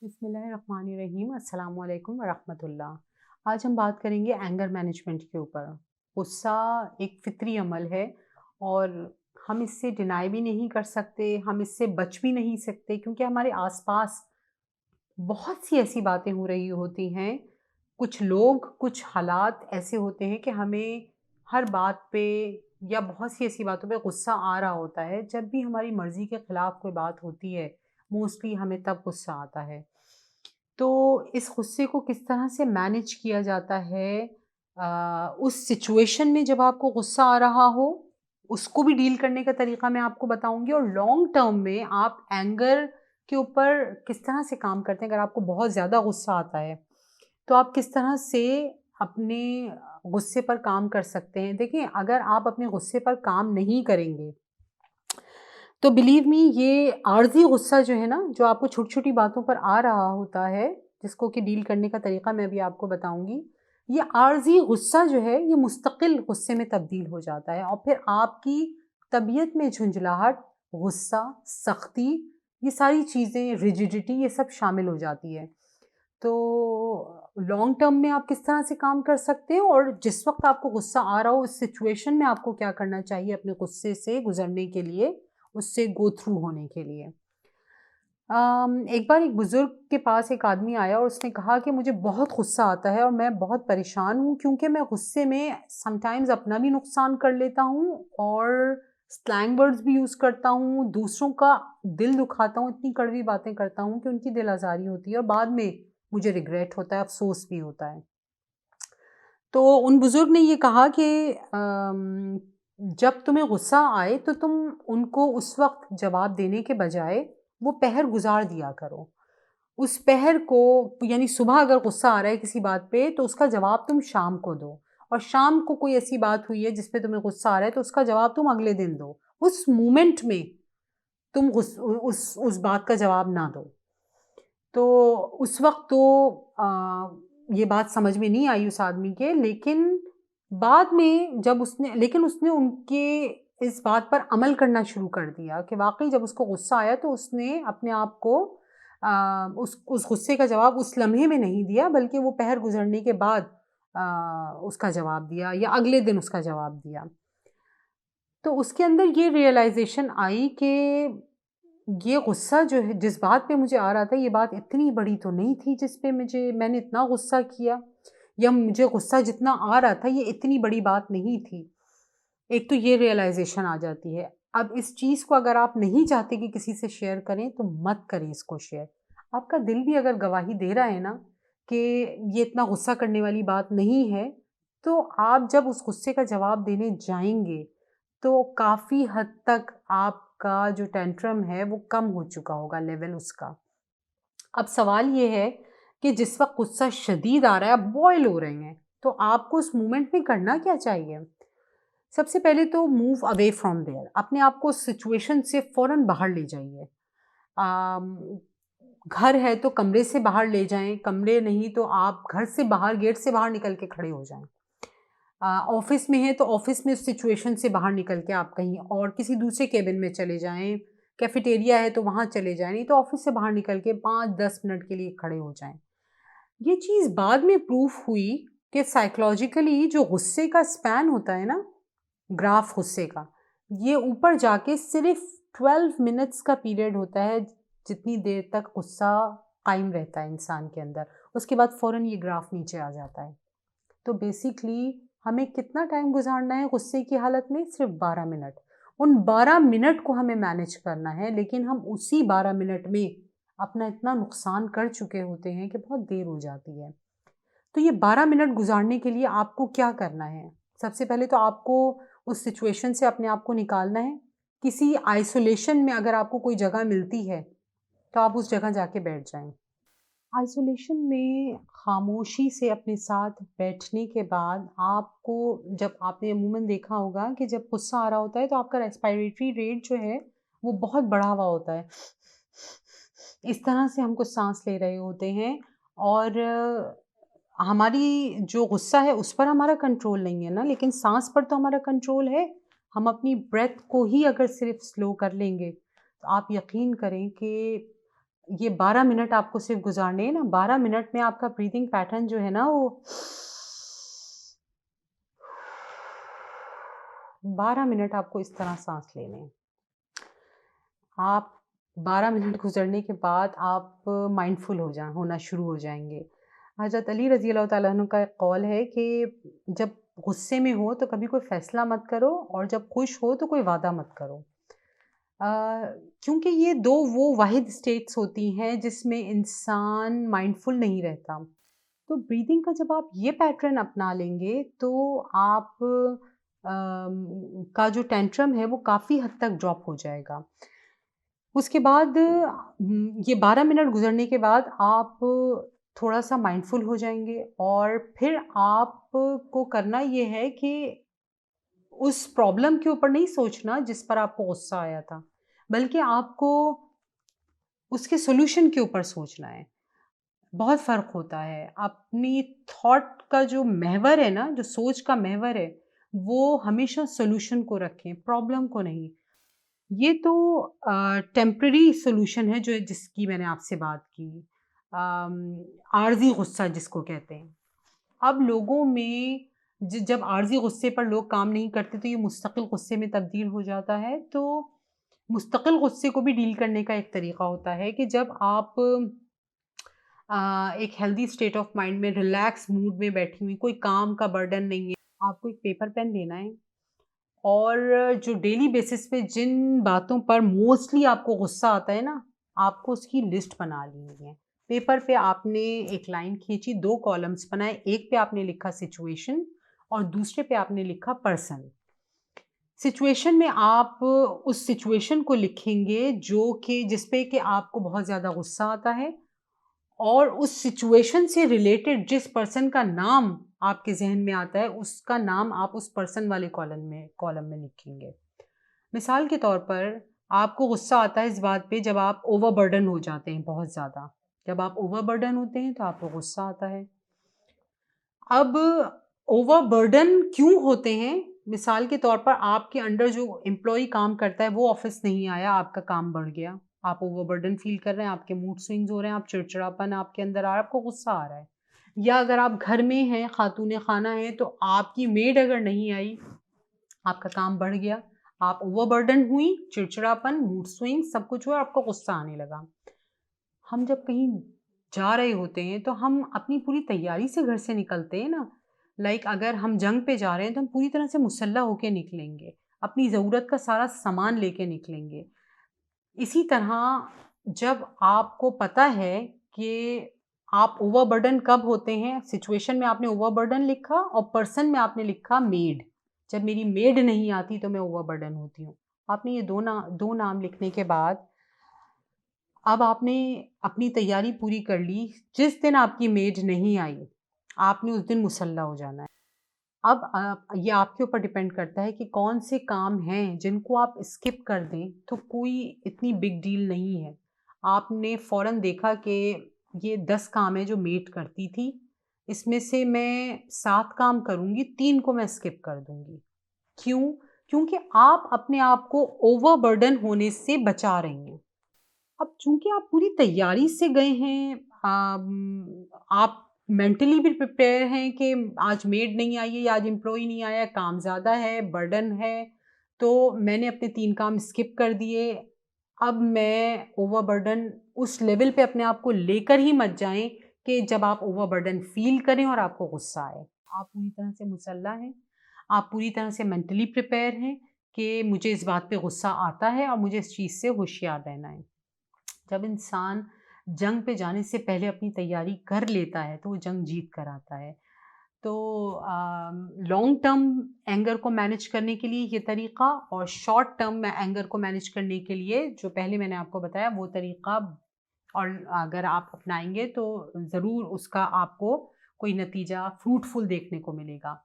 बिस्मिल्लाहिर्रहमानिर्रहीम अस्सलाम वालेकुम वरहमतुल्लाह। आज हम बात करेंगे एंगर मैनेजमेंट के ऊपर। गुस्सा एक फ़ितरी अमल है और हम इससे डिनाई भी नहीं कर सकते, हम इससे बच भी नहीं सकते क्योंकि हमारे आस-पास बहुत सी ऐसी बातें हो रही होती हैं। कुछ लोग, कुछ हालात ऐसे होते हैं कि हमें हर बात पे या बहुत सी ऐसी बातों पे गुस्सा आ रहा होता है। जब भी हमारी मर्ज़ी के ख़िलाफ़ कोई बात होती है, मोस्टली हमें तब गुस्सा आता है। तो इस गुस्से को किस तरह से मैनेज किया जाता है उस सिचुएशन में जब आपको गुस्सा आ रहा हो, उसको भी डील करने का तरीका मैं आपको बताऊँगी और लॉन्ग टर्म में आप एंगर के ऊपर किस तरह से काम करते हैं। अगर आपको बहुत ज़्यादा गुस्सा आता है, तो आप किस तरह से अपने गुस्से पर काम कर सकते हैं। देखिए, अगर आप अपने गुस्से पर काम नहीं करेंगे तो बिलीव मी ये आर्ज़ी गुस्सा जो है ना, जो आपको छोटी-छोटी बातों पर आ रहा होता है, जिसको कि डील करने का तरीका मैं अभी आपको बताऊँगी। ये आर्ज़ी गुस्सा जो है, ये मुस्तकिल गुस्से में तब्दील हो जाता है और फिर आपकी तबीयत में झुंझलाहट, गुस्सा, सख्ती, ये सारी चीज़ें, रिजिडिटी ये सब शामिल हो जाती है। तो लॉन्ग टर्म में आप किस तरह से काम कर सकते हैं और जिस वक़्त आपको गुस्सा आ रहा हो, उस सिचुएशन में आपको क्या करना चाहिए अपने गुस्से से गुज़रने के लिए, उससे गो थ्रू होने के लिए। एक बार एक बुज़ुर्ग के पास एक आदमी आया और उसने कहा कि मुझे बहुत गुस्सा आता है और मैं बहुत परेशान हूँ क्योंकि मैं गुस्से में समटाइम्स अपना भी नुकसान कर लेता हूँ और स्लैंग वर्ड्स भी यूज़ करता हूँ, दूसरों का दिल दुखाता हूँ, इतनी कड़वी बातें करता हूँ कि उनकी दिल आज़ारी होती है और बाद में मुझे रिग्रेट होता है, अफ़सोस भी होता है। तो उन बुज़ुर्ग ने ये कहा कि जब तुम्हें गुस्सा आए तो तुम उनको उस वक़्त जवाब देने के बजाय वो पहर गुज़ार दिया करो। उस पहर को यानी सुबह अगर गुस्सा आ रहा है किसी बात पे तो उसका जवाब तुम शाम को दो और शाम को कोई ऐसी बात हुई है जिस पे तुम्हें गुस्सा आ रहा है तो उसका जवाब तुम अगले दिन दो। उस मोमेंट में तुम उस बात का जवाब ना दो। तो उस वक़्त तो ये बात समझ में नहीं आई उस आदमी के, लेकिन बाद में जब उसने उनके इस बात पर अमल करना शुरू कर दिया कि वाक़ई जब उसको गुस्सा आया तो उसने अपने आप को उस गुस्से का जवाब उस लम्हे में नहीं दिया बल्कि वो पहर गुज़रने के बाद उसका जवाब दिया या अगले दिन उसका जवाब दिया। तो उसके अंदर ये रियलाइज़ेशन आई कि ये गुस्सा जो है जिस बात पे मुझे आ रहा था ये बात इतनी बड़ी तो नहीं थी जिस पे मैंने इतना गुस्सा किया या मुझे गुस्सा जितना आ रहा था ये इतनी बड़ी बात नहीं थी। एक तो ये रियलाइज़ेशन आ जाती है। अब इस चीज़ को अगर आप नहीं चाहते कि किसी से शेयर करें तो मत करें इसको शेयर। आपका दिल भी अगर गवाही दे रहा है ना कि ये इतना गुस्सा करने वाली बात नहीं है, तो आप जब उस गुस्से का जवाब देने जाएँगे तो काफ़ी हद तक आपका जो टेंट्रम है वो कम हो चुका होगा लेवल उसका। अब सवाल ये है कि जिस वक़्त गुस्सा शदीद आ रहा है, आप बॉयल हो रहे हैं, तो आपको उस मोमेंट में करना क्या चाहिए? सबसे पहले तो मूव अवे फ्रॉम देयर, अपने आप को उस सिचुएशन से फ़ौरन बाहर ले जाइए। अम, घर है तो कमरे से बाहर ले जाएँ, कमरे नहीं तो आप घर से बाहर गेट से बाहर निकल के खड़े हो जाएँ। ऑफ़िस में है तो ऑफ़िस में उस सिचुएशन से बाहर निकल के आप कहीं और किसी दूसरे केबिन में चले जाएँ, कैफ़ेटेरिया है तो वहाँ चले जाएँ, नहीं तो ऑफ़िस से बाहर निकल के 5-10 मिनट के लिए खड़े हो जाएँ। ये चीज़ बाद में प्रूफ़ हुई कि साइकोलॉजिकली जो गुस्से का स्पैन होता है ना, ग्राफ़ गुस्से का, ये ऊपर जाके सिर्फ़ 12 मिनट्स का पीरियड होता है, जितनी देर तक गुस्सा कायम रहता है इंसान के अंदर। उसके बाद फ़ौरन ये ग्राफ़ नीचे आ जाता है। तो बेसिकली हमें कितना टाइम गुज़ारना है गुस्से की हालत में? सिर्फ़ 12 मिनट। उन 12 मिनट को हमें मैनेज करना है, लेकिन हम उसी 12 मिनट में अपना इतना नुकसान कर चुके होते हैं कि बहुत देर हो जाती है। तो ये 12 मिनट गुज़ारने के लिए आपको क्या करना है? सबसे पहले तो आपको उस सिचुएशन से अपने आप को निकालना है। किसी आइसोलेशन में अगर आपको कोई जगह मिलती है, तो आप उस जगह जाके बैठ जाएँ। आइसोलेशन में खामोशी से अपने साथ बैठने के बाद आपको जब आपने अमूमन देखा होगा कि जब गुस्सा आ रहा होता है तो आपका रेस्पिरेटरी रेट जो है वो बहुत बढ़ा हुआ होता है। इस तरह से हमको सांस ले रहे होते हैं और हमारी जो गुस्सा है उस पर हमारा कंट्रोल नहीं है ना, लेकिन सांस पर तो हमारा कंट्रोल है। हम अपनी ब्रेथ को ही अगर सिर्फ स्लो कर लेंगे तो आप यकीन करें कि ये 12 मिनट आपको सिर्फ़ गुज़ारने हैं ना, 12 मिनट में आपका ब्रीथिंग पैटर्न जो है ना वो 12 मिनट आपको इस तरह साँस लेने हैं। आप 12 मिनट गुज़रने के बाद आप माइंडफुल होना शुरू हो जाएँगे। हज़रत अली रज़ी अल्लाह तआला अन्हु का एक कौल है कि जब गुस्से में हो तो कभी कोई फ़ैसला मत करो और जब खुश हो तो कोई वादा मत करो। अ, क्योंकि ये 2 वो वाहिद स्टेट्स होती हैं जिसमें इंसान माइंडफुल नहीं रहता। तो ब्रीदिंग का जब आप ये पैटर्न अपना लेंगे तो आप का जो टेंट्रम है वो काफ़ी हद तक ड्रॉप हो जाएगा। उसके बाद ये 12 मिनट गुज़रने के बाद आप थोड़ा-सा माइंडफुल हो जाएँगे और फिर आपको करना ये है कि उस प्रॉब्लम के ऊपर नहीं सोचना जिस पर आपको गुस्सा आया था, बल्कि आपको उसके सॉल्यूशन के ऊपर सोचना है। बहुत फ़र्क होता है। अपनी थॉट का जो महवर है ना, जो सोच का महवर है, वो हमेशा सॉल्यूशन को रखें, प्रॉब्लम को नहीं। ये तो टेम्परेरी सॉल्यूशन है जो जिसकी मैंने आपसे बात की। आर्ज़ी गुस्सा जिसको कहते हैं। अब लोगों में जब आर्ज़ी गुस्से पर लोग काम नहीं करते तो ये मुस्तकिल गुस्से में तब्दील हो जाता है। तो मुस्तकिल गुस्से को भी डील करने का एक तरीका होता है कि जब आप एक हेल्दी स्टेट ऑफ माइंड में रिलैक्स मूड में बैठी हुई, कोई काम का बर्डन नहीं है, आपको एक पेपर पेन लेना है और जो डेली बेसिस पे जिन बातों पर मोस्टली आपको गुस्सा आता है ना, आपको उसकी लिस्ट बना लेनी है। पेपर पे आपने एक लाइन खींची, 2 कॉलम्स बनाए, एक पे आपने लिखा सिचुएशन और दूसरे पे आपने लिखा पर्सन। सिचुएशन में आप उस सिचुएशन को लिखेंगे जो कि जिस पे कि आपको बहुत ज़्यादा गुस्सा आता है और उस सिचुएशन से रिलेटेड जिस पर्सन का नाम आपके ज़हन में आता है, उसका नाम आप उस पर्सन वाले कॉलम में लिखेंगे। मिसाल के तौर पर आपको गुस्सा आता है इस बात पे जब आप ओवरबर्डन हो जाते हैं बहुत ज़्यादा। जब आप ओवरबर्डन होते हैं तो आपको गुस्सा आता है। अब ओवरबर्डन क्यों होते हैं? मिसाल के तौर पर आपके अंडर जो एम्प्लॉयी काम करता है वो ऑफ़िस नहीं आया, आपका काम बढ़ गया। आप ओवरबर्डन फ़ील कर रहे हैं, आपके मूड स्विंग्स हो रहे हैं, आप चिड़चिड़ापन आपके अंदर आ रहा है, आपको गुस्सा आ रहा है। या अगर आप घर में हैं, खातून खाना हैं, तो आपकी मेड अगर नहीं आई, आपका काम बढ़ गया। आप ओवरबर्डन हुई, चिड़चिड़ापन, मूड स्विंग सब कुछ हुआ, आपको गुस्सा आने लगा। हम जब कहीं जा रहे होते हैं तो हम अपनी पूरी तैयारी से घर से निकलते हैं ना। लाइक अगर हम जंग पे जा रहे हैं तो हम पूरी तरह से मुसल्ला होके निकलेंगे, अपनी ज़रूरत का सारा सामान लेके निकलेंगे। इसी तरह जब आपको पता है कि आप ओवरबर्डन कब होते हैं, सिचुएशन में आपने ओवरबर्डन लिखा और पर्सन में आपने लिखा मेड। जब मेरी मेड नहीं आती तो मैं ओवरबर्डन होती हूँ। आपने ये 2 नाम लिखने के बाद अब आपने अपनी तैयारी पूरी कर ली। जिस दिन आपकी मेड नहीं आई, आपने उस दिन मुसल्ला हो जाना है। अब ये आपके ऊपर डिपेंड करता है कि कौन से काम हैं जिनको आप स्किप कर दें तो कोई इतनी बिग डील नहीं है। आपने फ़ौरन देखा कि ये 10 काम हैं जो मेड करती थी, इसमें से मैं 7 काम करूँगी, 3 को मैं स्किप कर दूँगी। क्यों? क्योंकि आप अपने आप को ओवरबर्डन होने से बचा रही हैं। अब चूँकि आप पूरी तैयारी से गए हैं, आप मेंटली भी प्रिपेयर हैं कि आज मेड नहीं आई है या आज एम्प्लॉयी नहीं आया, काम ज़्यादा है, बर्डन है, तो मैंने अपने 3 काम स्किप कर दिए। अब मैं ओवरबर्डन उस लेवल पे अपने आप को लेकर ही मत जाएँ कि जब आप ओवरबर्डन फ़ील करें और आपको गुस्सा आए। आप पूरी तरह से मुसल्ला हैं, आप पूरी तरह से मेंटली प्रिपेयर हैं कि मुझे इस बात पे गुस्सा आता है और मुझे इस चीज़ से होशियार रहना है। जब इंसान जंग पे जाने से पहले अपनी तैयारी कर लेता है तो वो जंग जीत कर आता है। तो लॉन्ग टर्म एंगर को मैनेज करने के लिए ये तरीका और शॉर्ट टर्म में एंगर को मैनेज करने के लिए जो पहले मैंने आपको बताया वो तरीका और अगर आप अपनाएँगे तो ज़रूर उसका आपको कोई नतीजा फ्रूटफुल देखने को मिलेगा।